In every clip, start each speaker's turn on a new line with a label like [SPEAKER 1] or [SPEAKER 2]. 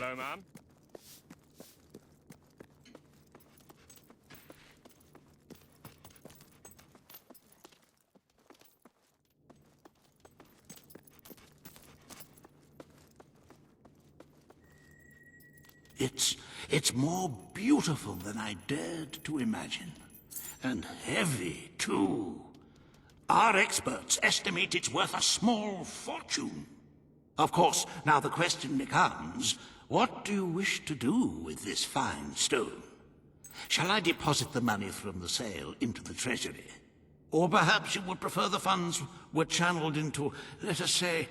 [SPEAKER 1] Hello, ma'am.
[SPEAKER 2] It's more beautiful than I dared to imagine. And heavy, too. Our experts estimate it's worth a small fortune. Of course, now the question becomes, what do you wish to do with this fine stone? Shall I deposit the money from the sale into the treasury? Or perhaps you would prefer the funds were channeled into, let us say,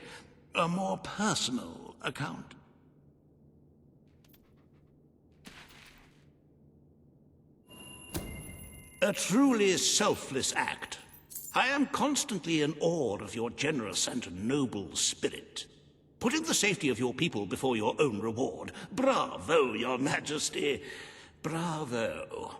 [SPEAKER 2] a more personal account? A truly selfless act. I am constantly in awe of your generous and noble spirit. Putting the safety of your people before your own reward. Bravo, your majesty. Bravo.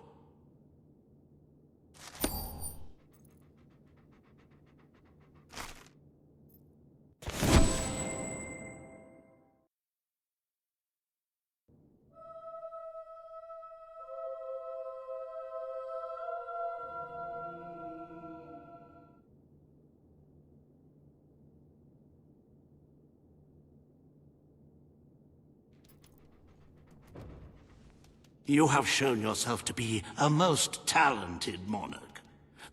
[SPEAKER 2] You have shown yourself to be a most talented monarch.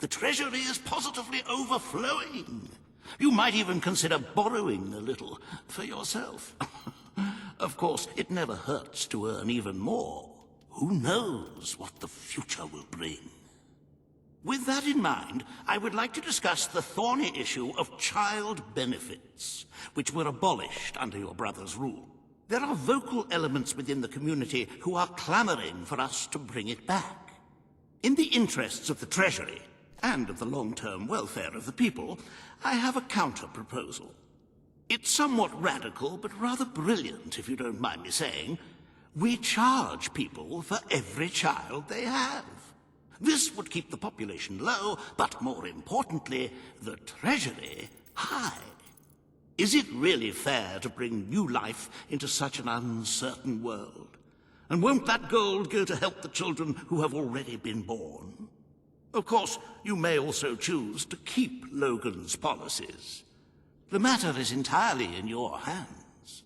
[SPEAKER 2] The treasury is positively overflowing. You might even consider borrowing a little for yourself. Of course, it never hurts to earn even more. Who knows what the future will bring? With that in mind, I would like to discuss the thorny issue of child benefits, which were abolished under your brother's rule. There are vocal elements within the community who are clamoring for us to bring it back. In the interests of the Treasury, and of the long-term welfare of the people, I have a counter-proposal. It's somewhat radical, but rather brilliant, if you don't mind me saying. We charge people for every child they have. This would keep the population low, but more importantly, the Treasury high. Is it really fair to bring new life into such an uncertain world? And won't that gold go to help the children who have already been born? Of course, you may also choose to keep Logan's policies. The matter is entirely in your hands.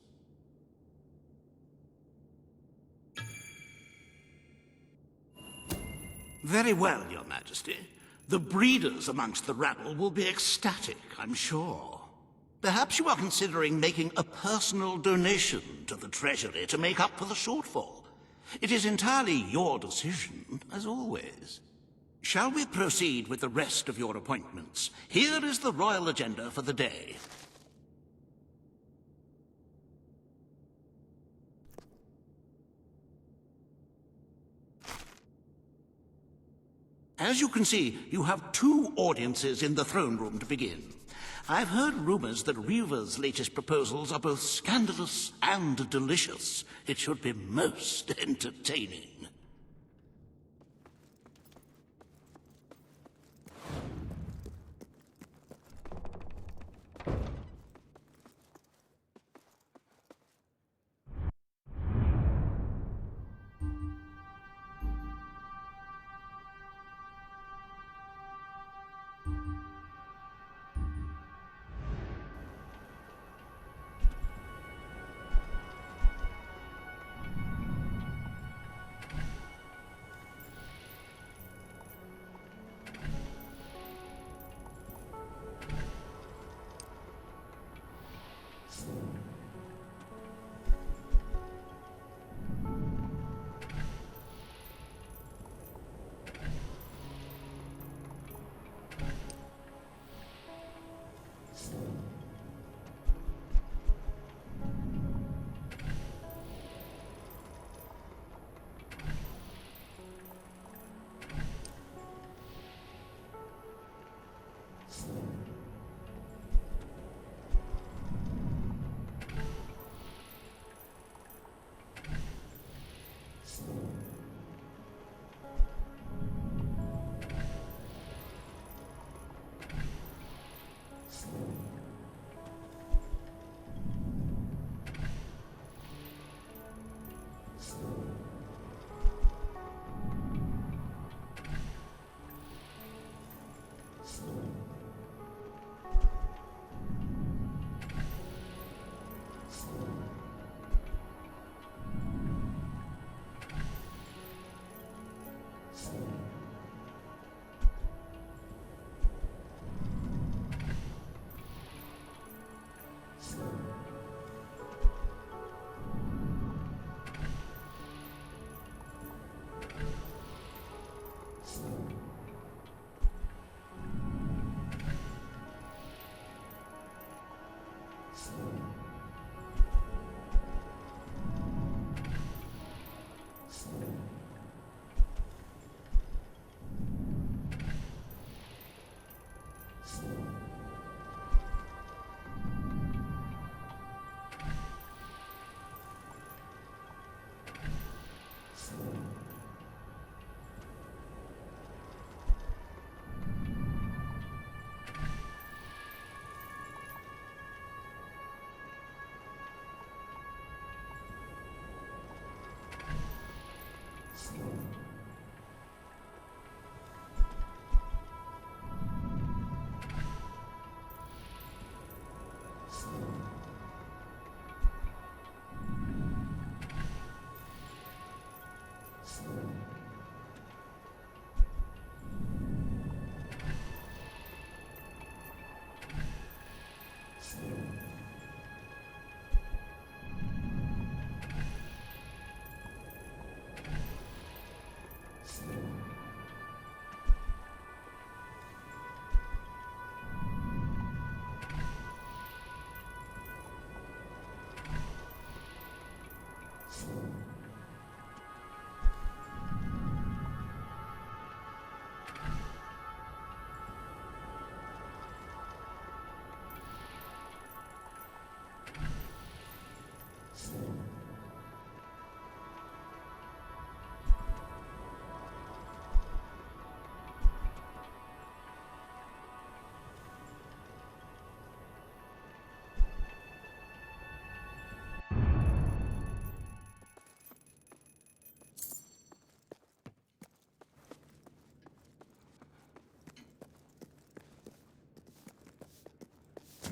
[SPEAKER 2] Very well, Your Majesty. The breeders amongst the rabble will be ecstatic, I'm sure. Perhaps you are considering making a personal donation to the Treasury to make up for the shortfall. It is entirely your decision, as always. Shall we proceed with the rest of your appointments? Here is the royal agenda for the day. As you can see, you have 2 audiences in the throne room to begin. I've heard rumors that Reaver's latest proposals are both scandalous and delicious. It should be most entertaining.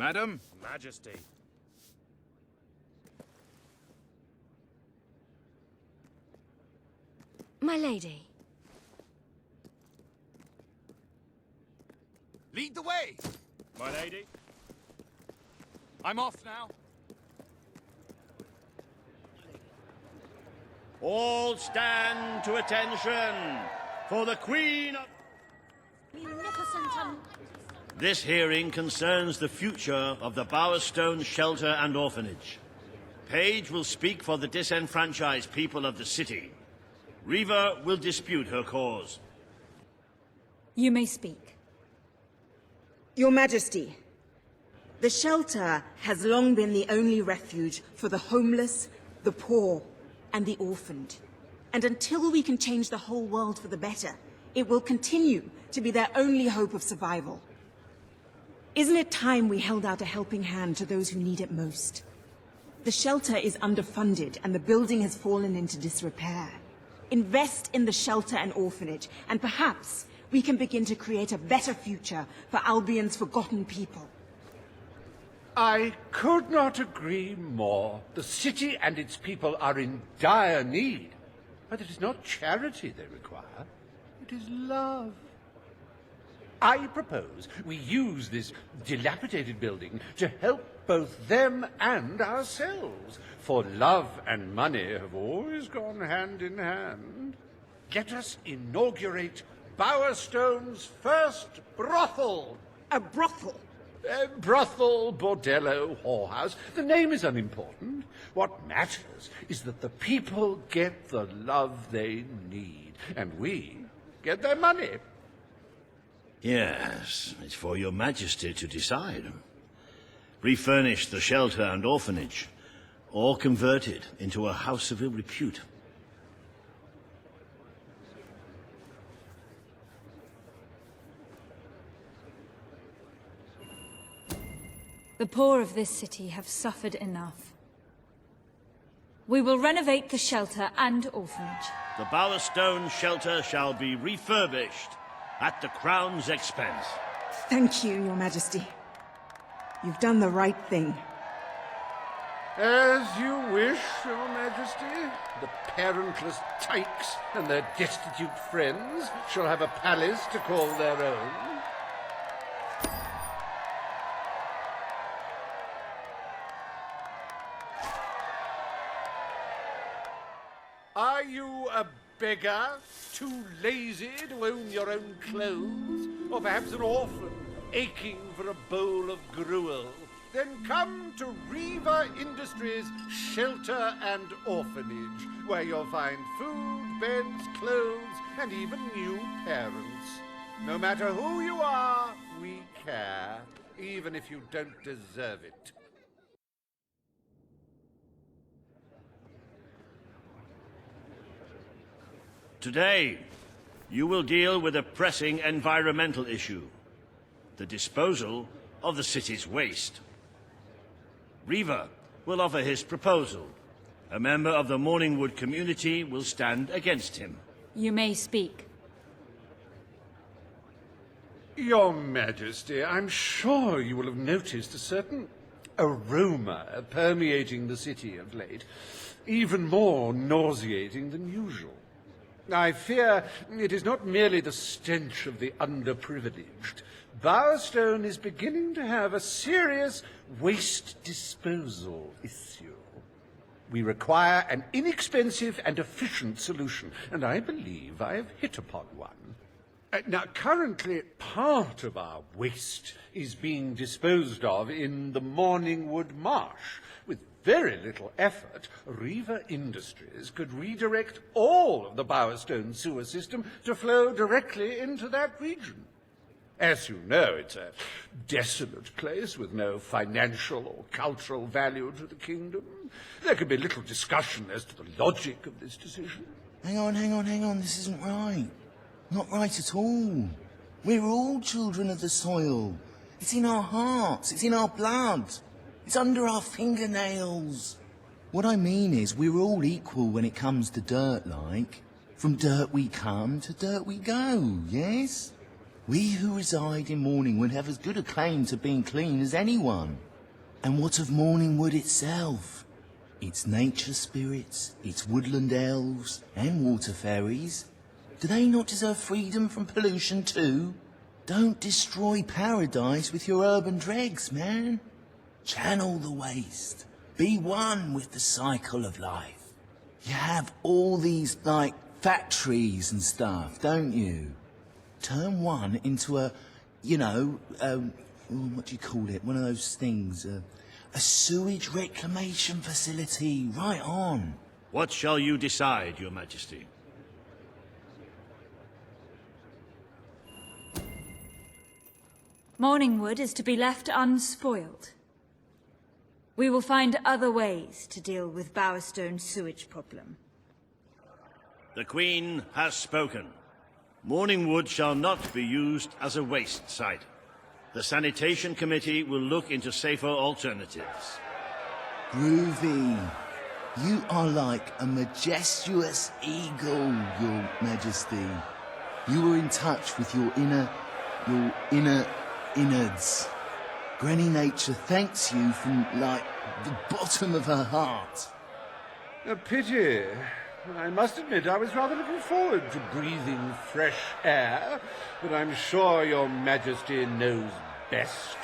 [SPEAKER 1] Madam?
[SPEAKER 3] Majesty.
[SPEAKER 4] My lady.
[SPEAKER 1] Lead the way!
[SPEAKER 3] My lady.
[SPEAKER 1] I'm off now.
[SPEAKER 2] All stand to attention for the Queen of...
[SPEAKER 4] Munificent.
[SPEAKER 2] This hearing concerns the future of the Bowerstone Shelter and Orphanage. Paige will speak for the disenfranchised people of the city. Reva will dispute her cause.
[SPEAKER 4] You may speak.
[SPEAKER 5] Your Majesty, the shelter has long been the only refuge for the homeless, the poor, and the orphaned. And until we can change the whole world for the better, it will continue to be their only hope of survival. Isn't it time we held out a helping hand to those who need it most? The shelter is underfunded and the building has fallen into disrepair. Invest in the shelter and orphanage, and perhaps we can begin to create a better future for Albion's forgotten people.
[SPEAKER 6] I could not agree more. The city and its people are in dire need. But it is not charity they require. It is love. I propose we use this dilapidated building to help both them and ourselves. For love and money have always gone hand in hand. Let us inaugurate Bowerstone's first brothel.
[SPEAKER 5] A brothel?
[SPEAKER 6] Brothel, bordello, whorehouse. The name is unimportant. What matters is that the people get the love they need, and we get their money.
[SPEAKER 2] Yes, it's for your Majesty to decide. Refurnish the shelter and orphanage, or convert it into a house of ill repute.
[SPEAKER 4] The poor of this city have suffered enough. We will renovate the shelter and orphanage.
[SPEAKER 2] The Bowerstone Shelter shall be refurbished at the Crown's expense.
[SPEAKER 5] Thank you, Your Majesty. You've done the right thing.
[SPEAKER 6] As you wish, Your Majesty. The parentless tykes and their destitute friends shall have a palace to call their own. Are you a beggar, too lazy to own your own clothes? Or perhaps an orphan, aching for a bowl of gruel? Then come to Riva Industries Shelter and Orphanage, where you'll find food, beds, clothes, and even new parents. No matter who you are, we care, even if you don't deserve it.
[SPEAKER 3] Today, you will deal with a pressing environmental issue: the disposal of the city's waste. Riva will offer his proposal. A member of the Morningwood community will stand against him.
[SPEAKER 4] You may speak.
[SPEAKER 6] Your Majesty, I'm sure you will have noticed a certain aroma permeating the city of late, even more nauseating than usual. I fear it is not merely the stench of the underprivileged. Bowerstone is beginning to have a serious waste disposal issue. We require an inexpensive and efficient solution, and I believe I have hit upon one. Now, currently, part of our waste is being disposed of in the Morningwood Marsh. With very little effort, Riva Industries could redirect all of the Bowerstone sewer system to flow directly into that region. As you know, it's a desolate place with no financial or cultural value to the kingdom. There can be little discussion as to the logic of this decision.
[SPEAKER 7] Hang on, this isn't right. Not right at all. We're all children of the soil. It's in our hearts, it's in our blood. It's under our fingernails. What I mean is, we're all equal when it comes to dirt, like. From dirt we come to dirt we go, yes? We who reside in Morningwood have as good a claim to being clean as anyone. And what of Morningwood itself? Its nature spirits, its woodland elves, and water fairies. Do they not deserve freedom from pollution too? Don't destroy paradise with your urban dregs, man. Channel the waste. Be one with the cycle of life. You have all these, like, factories and stuff, don't you? Turn one into a, what do you call it? One of those things, a sewage reclamation facility. Right on.
[SPEAKER 3] What shall you decide, Your Majesty?
[SPEAKER 4] Morningwood is to be left unspoiled. We will find other ways to deal with Bowerstone's sewage problem.
[SPEAKER 3] The Queen has spoken. Morningwood shall not be used as a waste site. The Sanitation Committee will look into safer alternatives.
[SPEAKER 7] Groovy. You are like a majestuous eagle, Your Majesty. You are in touch with your inner innards. Granny Nature thanks you from, like, the bottom of her heart.
[SPEAKER 6] A pity. I must admit I was rather looking forward to breathing fresh air, but I'm sure Your Majesty knows best.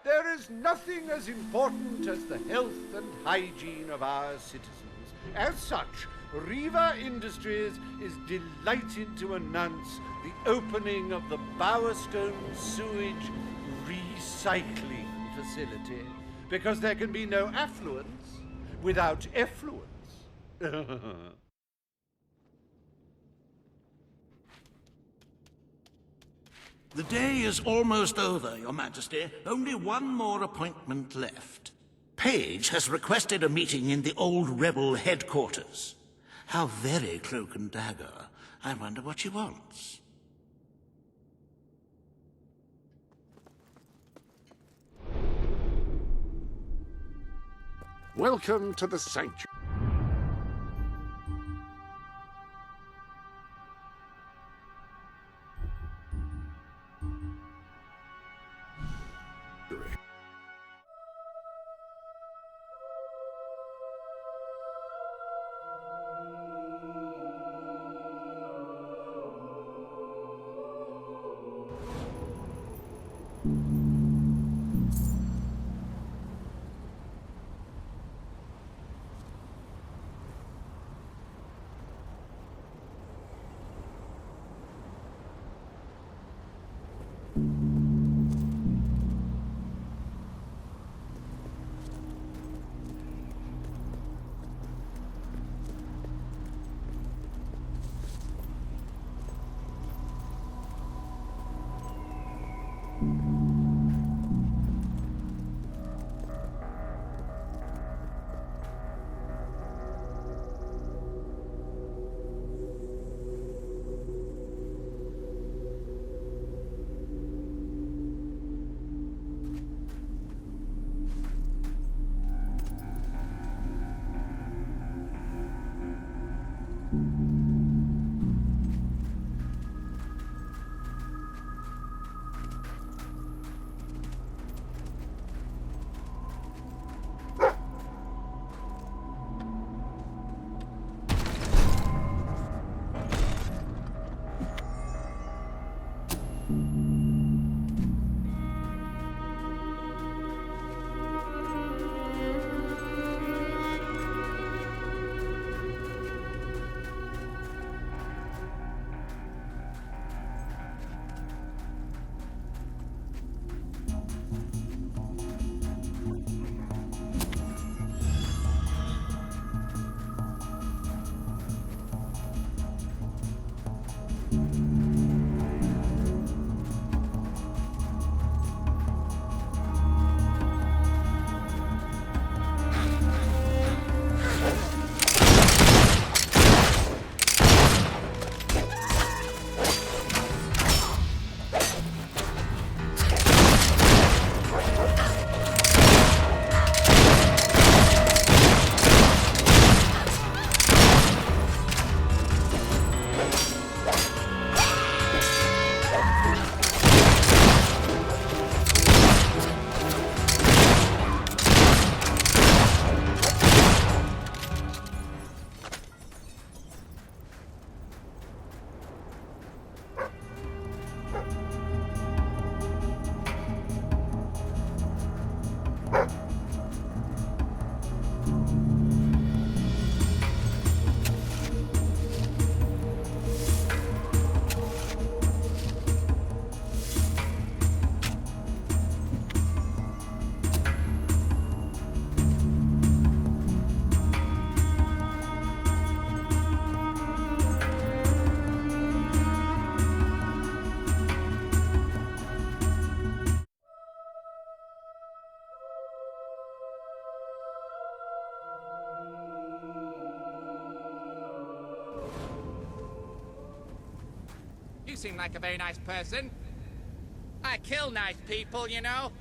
[SPEAKER 6] There is nothing as important as the health and hygiene of our citizens. As such, Riva Industries is delighted to announce the opening of the Bowerstone Sewage Recycling Facility, because there can be no affluence without effluence.
[SPEAKER 2] The day is almost over, Your Majesty. Only one more appointment left. Page has requested a meeting in the old rebel headquarters. How very cloak and dagger. I wonder what she wants.
[SPEAKER 8] Welcome to the sanctuary.
[SPEAKER 1] You seem like a very nice person. I kill nice people, you know.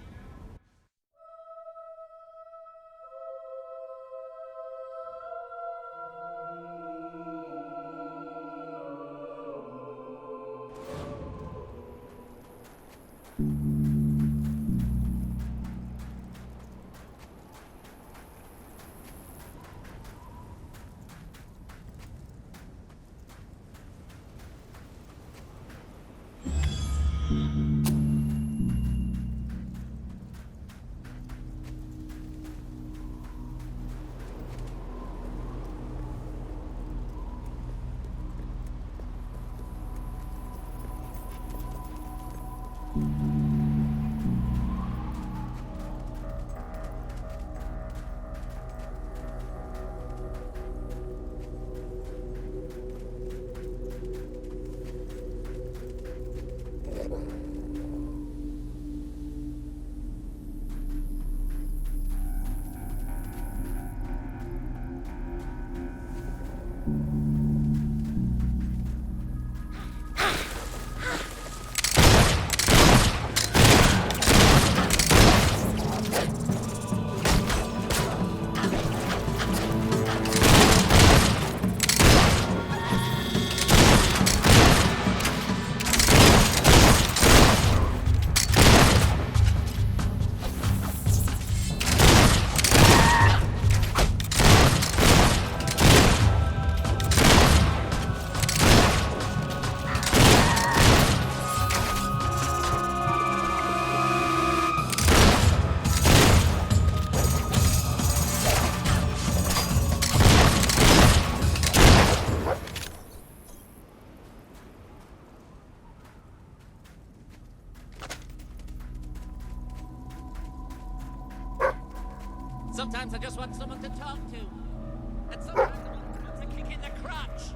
[SPEAKER 1] Sometimes I just want someone to talk to. And sometimes I want to kick in the crotch.